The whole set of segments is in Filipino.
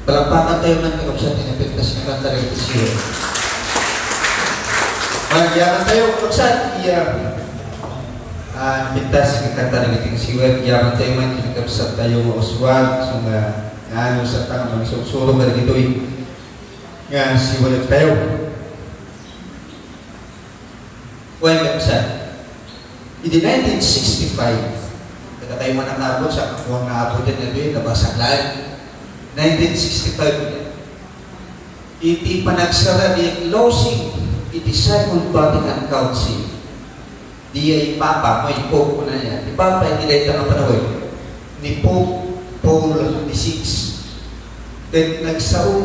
Palakpakan tayo ng kakapsat ni Napigtas ng kanta rin ito siya. Magyaman tayo, kakapsat. Napigtas ng kanta rin ito siya. Magyaman tayo man, kakapsat tayo mauswag. So nga, sa tangang magsusurong na rin ito nga siwalit tayo. Well, kakapsat. In the 1965, kada tayo man nakabot sa kakuha na abot din na doon, nabasang lahat. 1965, iti panagsara di closing iti Second Vatican Council. Di ay Papa, may Pope ko na yan. Di Papa, hindi na itang panahon. Ni Pope Paul VI. Then nagsaro,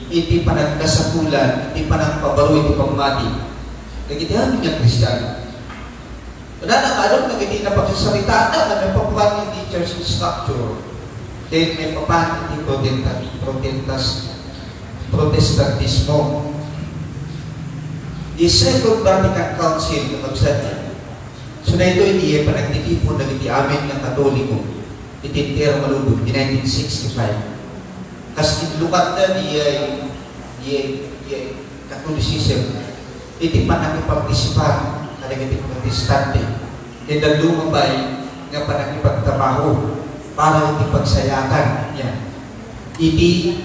iti panagkasapulan, iti panagpabaro, iti pamati. Nagitihan niya Kristiyano. Wala na alam na hindi na pagsasalita na may papuan yung teachers structure. Then may papuan yung Protestantismo. The Second Vatican Council na magsabi. So na ito hindi ay panagtitipon na iti amin ng Katoliko. Itintero malubog, di 1965. Kasi lukat na di Catholicism. Iti panagipagtisipan kadagiti protestante, e lumabay nga panagipagtrabaho para iti pagsayakan yan. Iti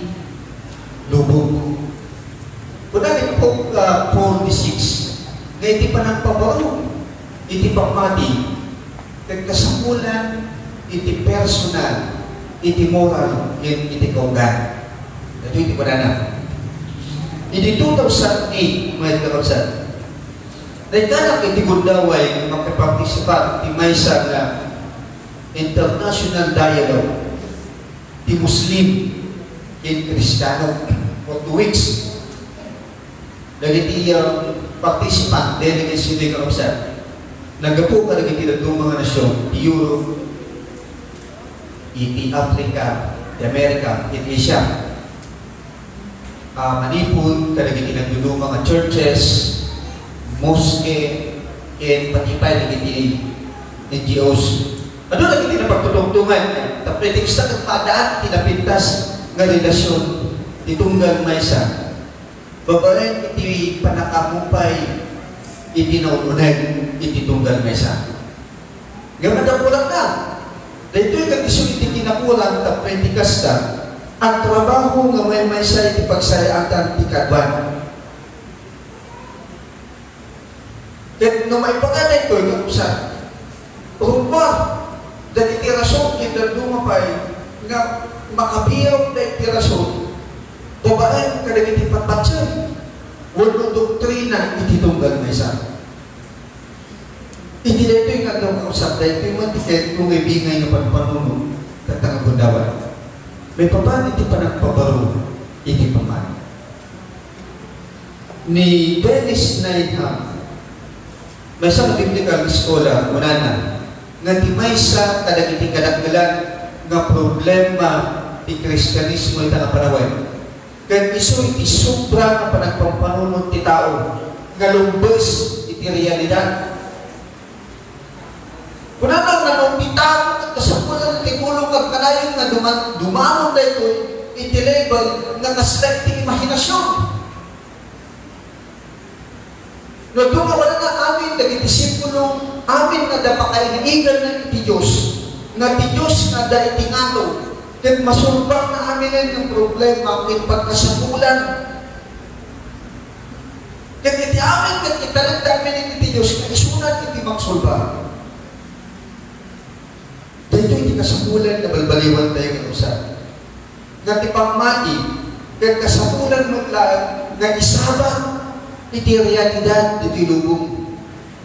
lubog. Kuna ni Pope Paul VI, nga iti panagpabaro, iti pagmati, kagkasamulan, iti personal, iti moral, iti kaugan. Ito iti panana. Iti 2008, mga kakabsat, nagkanak iti gundaway makipagtisipat ti maysa nga international dialogue ti Muslim in Kristiyano for 2 weeks. Nagiti participant delegation ni Karobsan. Nagapo ka nagiti ng mga nasyon, ti Europe, iti Africa, ti America, iti Asia. Manipul, nagiti ng mga churches, mosque, and patipay ng NGOs. Ano lagi din ang pagtutungtungan? Tapitik sa kapadaan, tinapintas ng relasyon, ditunggang maysa. Babayan, iti panakamumpay, iti naununan, iti tunggang maysa. Ngayon na kulang na. Dito yung kagiso iti kinakulang, tapintikas na, ang trabaho ng may maysa, iti pagsayaan, ti kadwan. Then, no may panganay ko, yung usan, rumpa, dahil itirason, yung lumapay, nga makabiyok na itirason, babaan, kadagiti patpatsan, walong doktrina, ititunggal na isa. Hindi na ito yung nga daw kausap, dahil ito yung mantikit, kung may bingay na panpanuno, tatang bundawan. May papan, iti pa nagpabaro, iti paman. Ni Dennis Neidham, may isang biblical scholar, una na, nga di may sa kadagiti kadagdalan nga problema di Kristyanismo ita nga panaway. Kaya iso iti sobra nga panagpampanunod ti tao, nga lumbes iti realidad. Kuna nga nanong ti tao, at kasapulan ti kulong kag kanayon nga dumanong na ito, iti label nga kaslet ti imahinasyon. No, dumawala na amin, nagdisipulo, amin na dapakainiigan na iti Diyos, na ti Diyos na da iti ngato, at masulbang na amin ng problema, kaya pagkasapulan. Kaya iti amin, kaya italag amin iti Diyos, na isunan iti magsulbang. Dito iti kasapulan, na balbaliwan tayo kanusan. Nga ti pangmati, kaya kasapulan maglaan, na isabang, iti realidad, iti lubong.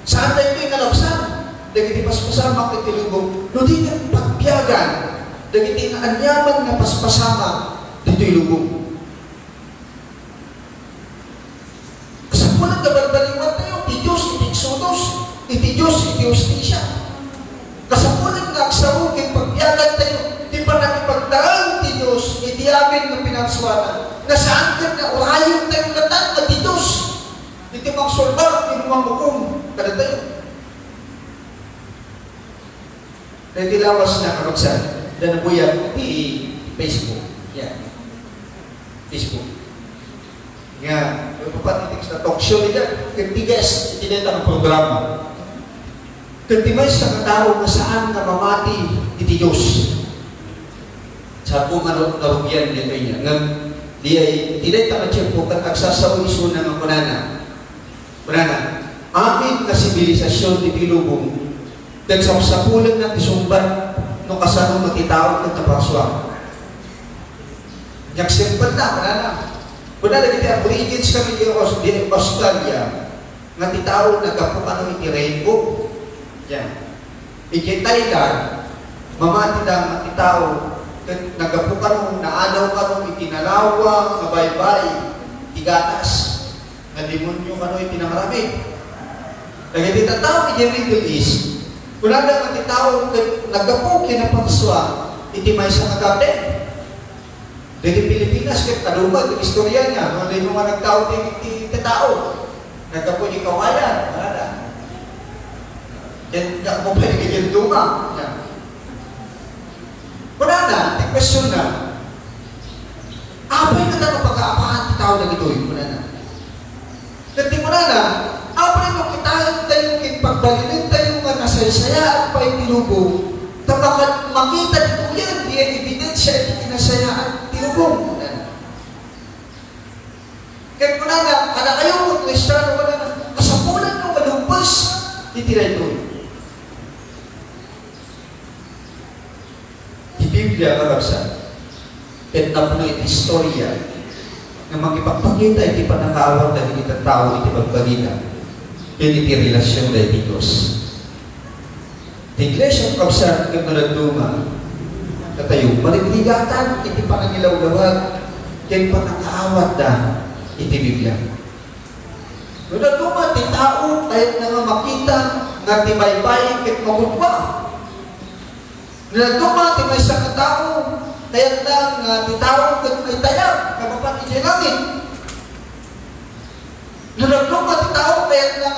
Saan tayo ito'y nalapsan? Dagiti paspasama iti lubong. No di nga pagbiyagan. Dagiti nga anyaman nga paspasama, ito'y lubong. Kasapulan na balbaliwan tayo, iti Diyos, iti Exodus, iti Diyos, iti Justisya. Kasapulan nga agsarugin, pagbiyagan tayo, di pa nakipagdaan iti Diyos, iti amin na pinagswanan. Na saan ka na orayon tayo katan, iti Diyos. Iti magsulbar, iti mamukong, kada tayo. Dahil lawas na karagsan, dan nabuyag di Facebook. Yan. Facebook. Nga, napapatitig sa talk show nila, katigas, itinita ng programa. Kantimay sa katao na saan na mamati iti Diyos. Sa kung ano narugyan nito niya. Nga, tinay ka po kat agsasaw iso na ng kunana. Kunana, amin na sibilisasyon di pilubong, kat sa pulang na isumbat no kasano matitawag ng tapaswa. Nyak simpan na, kunana. Kunana, iti aborigins kami di Australia, nga titawag na kapukan ng iti rainbow. Yan. Iti Thailand, mamati na matitawag, nagapukan mo, naanaw ka mo, itinalawa, nabaybay, tigatas, na demonyo ka mo, itinangarami. Nagititataw, iti Middle East, kung nanda matitawag, nagapok, kinapaswa, iti may sa kagabi. Dito Pilipinas, kaya kalumag, yung istorya niya, kung hindi mo nga nagtawag, iti tao, nagapok, ikaw kaya, nada. Yan, ako pa yung duma. Kuna na, may question na, apay na tayo pag-aapahan titaw na gito yung kuna na. Kasi kuna na, apay nung kitahin tayo yung pagbalinin tayo nga nasaysaya at pa yung tinubong, tapos makita dito yan, di ang ebidensya at kinasaya at tinubong. Kaya kuna na, kada kayo kung Kristiyano, kuna na, kasapulan nung malumpas, itiray ko. Biblia kakabsa, at napuno iti istorya na magipagpakita iti panangawag na iti tao iti pagbalita yun iti relasyon na iti Diyos. The Iglesia kakabsa ng naraduma na tayo maligligatan iti panangilawgawag iti panangawag na iti Biblia. Naraduma iti tao kahit nga makita nga tibaybay kit magugma. Nagduma, may isang katao, kaya lang titawag at may tayag, kapapat iti langit. Nagduma, titawag, kaya lang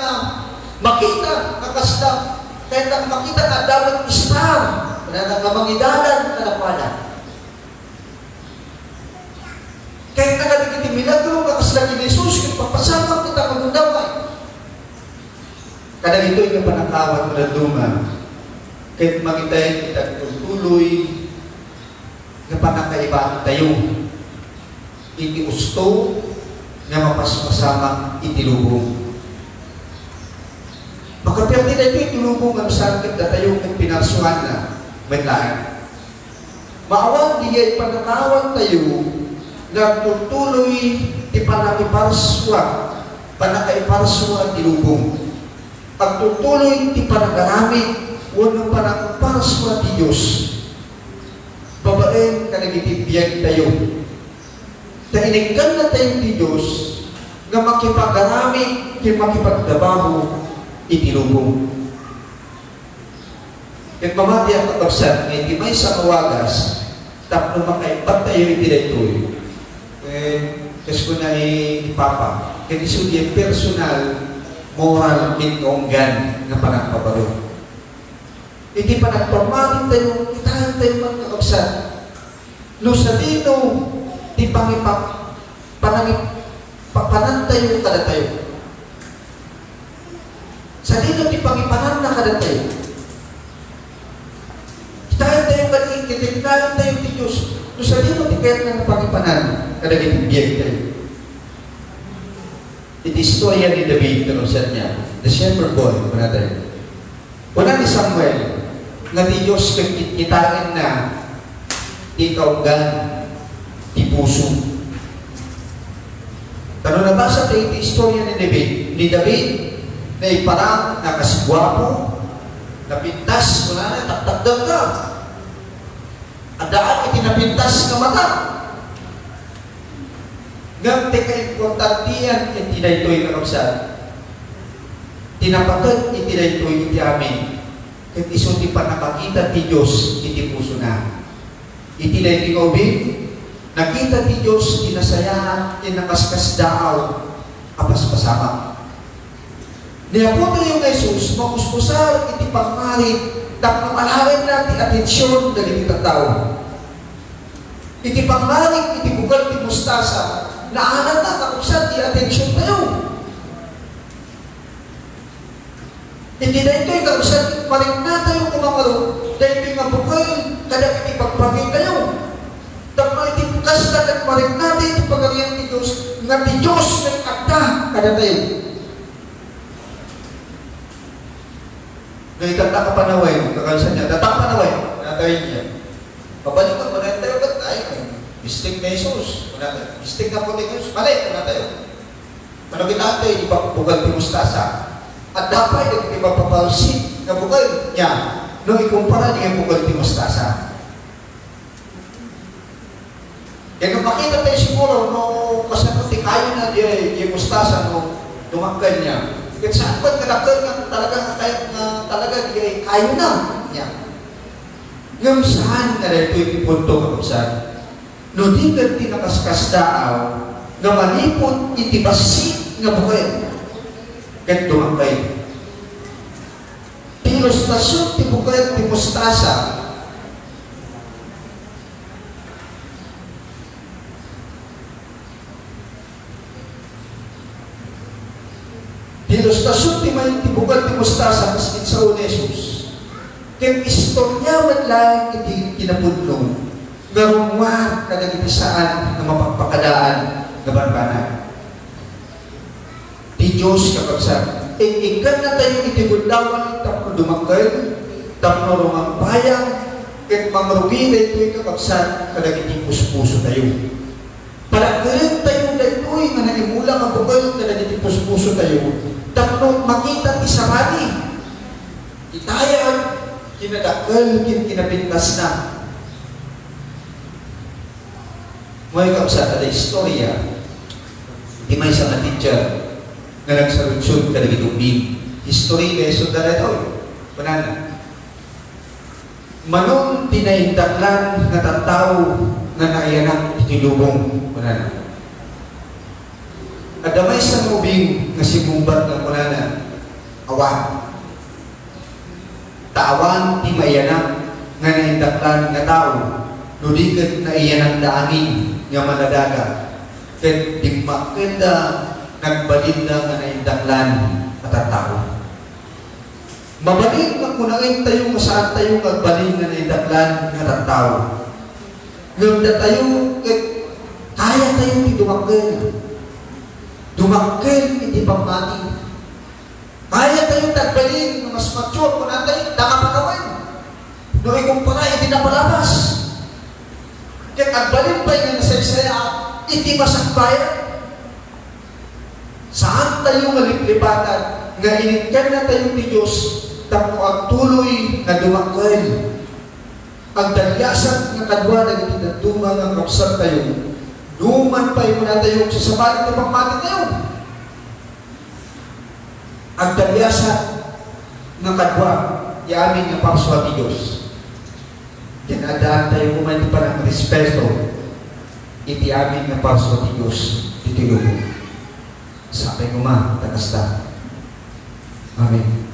makita, nakasta, kaya lang makita na dapat star, kaya lang mangidalan, kalapalan. Kaya lang iti milagro, kakasla ni Jesus, kaya papasama kita magundaway. Kada ito yung panakawat na nagduma, kahit makitayin kita tuloy na panakaiba tayo. Iti usto na mapasama itilubong. Makapirti na ito itilubong ang sakit na tayo ng pinarsuhan na may lahat. Maawang diya panakawan tayo na tutuloy ti panakaiparswa itilubong. At tutuloy ti panagaramit unang panang parswa di Diyos. Babaen ka nagitibiyag tayo. Tainiggan na tayo di Diyos nga makipagarami kaya makipagdabaho itilubong. Kaya mamati ang kabagsan nga iti may sa kawagas tapno makaibat tayo itiletoy. Kasi ko na ipapa. Kaya isudya personal moral minonggan nga panagpabaro. Hindi pa nagpamatin tayo, itahan tayo magkakabsan. No sa dito, di panan tayo kada tayo. Sa dito, di pangipanan na kada tayo. Itahan tayo kada ikitikalan tayo di Diyos. No sa dito, di kaya na pangipanan kada kitibiyag tayo. Iti istorya ni David, kanusan niya, the shepherd boy, brother. Wala ni Samuel, nga di Diyos kitain na ikaw gan di puso. Kano nabasa tayo iti istorya ni David na iparang nakasgwapo, napintas, wala na, taktakdag ka. Adaan itinapintas na mata. Gamte ka importantiyan yung tinaytoy na kapsat. Tinapatod itinaytoy iti amin. Kaya iso di pa nakakita ti Diyos iti puso na. Itilay ti Obin, nakita ti Diyos, tinasayahan, tinakaskas daaw, apas pasama. Niyapunto yung Jesus, makuspusal iti pangmarit, tapno alawin natin atensyon dali kita tao. iti pangarik, iti bugal, iti mustasa, naanan na kakupsan, di atensyon tayo. Hindi na ito'y kakupsan, marik na tayo kumangalo, dahil nga bugal, kada iti pagpagay tayo. Tapos iti bukas na nagmarik natin, iti pagarihan ni Diyos, nga di Diyos nagkakta, kada tayo. Ngayon, tatak panaway, kakalsan niya, tatak panaway, natayin niya. Pabalik ka, wala tayo, ba't tayo? Mistik na Jesus, wala tayo. Mistik na puting Jesus, balik, wala tayo. Managin natin, ipapugal ti mustasa. At dapat, ipapapalsit na bugal niya, nung ikumpara niya bugal ti mustasa. Kaya nung makita tayo siguro, nung kasabuti kayo na di mustasa, nung dumanggal niya, kaya saan ba't kalakal nga talaga di kayo na niya. Ngayon saan na rin ito yung punto kapagsan? No di ka tinakaskas daaw, nga manipon itibasi nga bukay. Kaya dumangkay. Tilostasyon ti bukay ti mustasa. Tilostasyon ti may ti bukay ti mustasa kaskin sa Unesus. Kaya istorya man lang iti kinapudlong nga rumwa kadagitisaan na mapagpakadaan na barbanan. Di Diyos kapagsan, ikan na tayo iti bundawan, tapno dumanggal, tapno rumangbayang, kahit mangrugi na ito'y kapagsan, kadagiti puso tayo. Palagarin tayo na ito'y nga nanimulang ang bukal, kadagiti puso tayo, tapno makita ti sarani, itayan, kinadakal, kinapintas na. May kapsa ada istorya, di may sa nga teacher, nga nagsaludsyon ka naging umbing. History lesson na ito, panana. Manong tinaindaklan na tataw na naiyanak itinubong, panana. Adamay sa ubing nga simumbat ng panana, awan. Tawan ti maiyanak nga naindaklan nga tao, nudikat na iyan ang daangin nga manadaga. Ket di makenda nagbalinda nga naindaklan at tao. Mabalik nga kunangin tayo nga saan tayo nagbalin nga naindaklan nga tao. Ngayon na tayo, kaya tayo di dumakil. Dumakil, hindi pagmati. Kaya tayo nagbalin nga mas mature kung natin, nakapagawan. Nung ikumpara, hindi na palabas. Kaya nagbalin pa yung nasaya, hindi masakbayan. Saan tayo maliplipatan? Nga inikkan na tayo ni Diyos, tapos ang tuloy na dumakal. Ang dalyasan ng kadwa na itinatuma ng kapsat tayo. Duman pa yung na tayo sa sabalit na pagmati tayo. Ang dalyasan ng kadwa, yamin ng pakswa ni Diyos. Kinadaan tayo kumanti pa ng respeto, iti amin ng pakswa ni Diyos, titulubo. Sabi ko ma, takasta. Amen.